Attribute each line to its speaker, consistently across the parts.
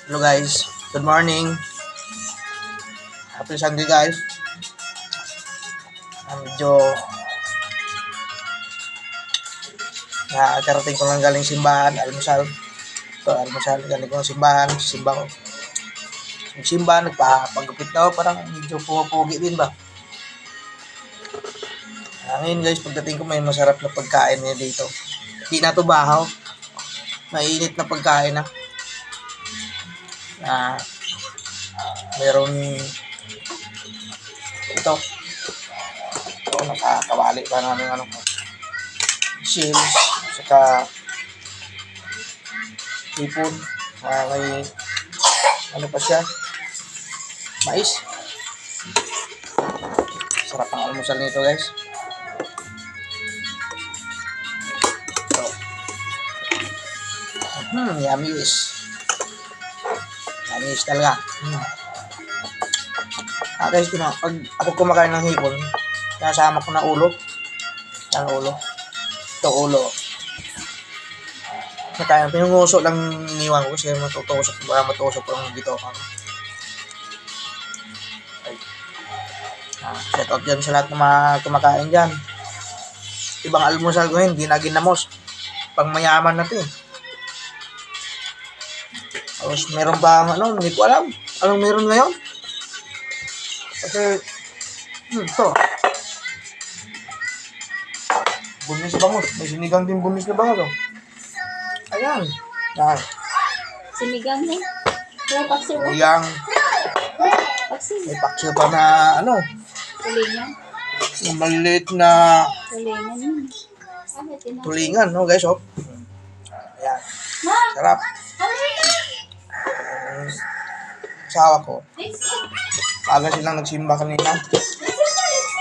Speaker 1: Hello guys, good morning. Happy Sunday guys. Medyo nakakarating ko lang galing simbahan, almusal. So almusal, galing ko ng simbahan, simba ko. Yung simbahan, nagpapagupit na ako, parang medyo pumapugi din ba. Ngayon guys, pagdating ko may masarap na pagkain niya dito. Hindi na to bahaw. Mainit na pagkain na. Meron ito. Ito, nakakawali pa namin shells, saka hipon, may pa siya, mais. Sarap ang almusal nito guys. So, yummy is talaga. Guys, pag ako kumakain ng hipon, nasama ko na ulo. Ang ulo. Ito ulo. Kaya pinunguso lang niwan ko kasi matutusok lang dito. Shout out dyan sa lahat ng mga kumakain dyan. Ibang almusal ko hindi na ginamos. Pang mayaman na ito eh. Tapos meron ba hindi ko alam. Anong meron ngayon? Kasi, ito. Bunis na bangus. May sinigang din bunis na bangus. Oh. Ayan. Yan.
Speaker 2: Sinigang na? May paksiw.
Speaker 1: Sinigang. May paksiw pa na
Speaker 2: Tulingan.
Speaker 1: Yung maliliit na
Speaker 2: Tulingan.
Speaker 1: tulingan, no guys, oh. Ayan. Sarap. Asawa ko. Aga silang nagsimba kanina.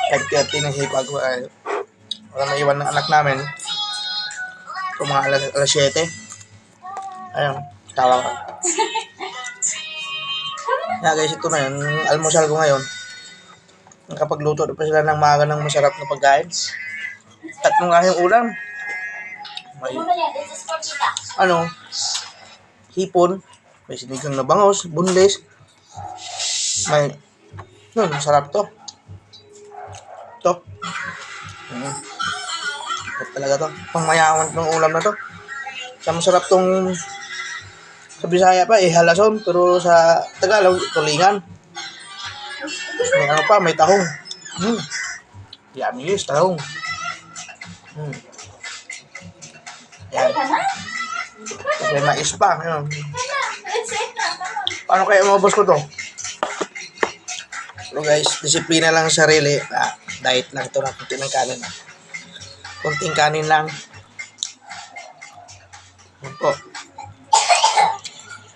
Speaker 1: 5:30 na hipag. Wala naiwan ng anak namin. Kung mga alas 7. Ayun, tawa ko. Guys, ito na yun. Almusal ko ngayon. Nakapagluto pa sila ng maaga ng masarap na pagkain. 3 kahing ulam. May hipon. May sinigang na bangos, bunles. May masarap to. Ito. Talaga to. Pangmayaman ng ulam na to. Sa masarap tong sa Bisaya pa halason, pero sa Tagalog tulingan. May may tahong. Yummy tahong. Yan. May mais pa. Paano kaya maubos ko to? So guys, disiplina lang sa sarili. Diet lang ito ng kunti ng kanin. Kunting kanin lang. Yan po.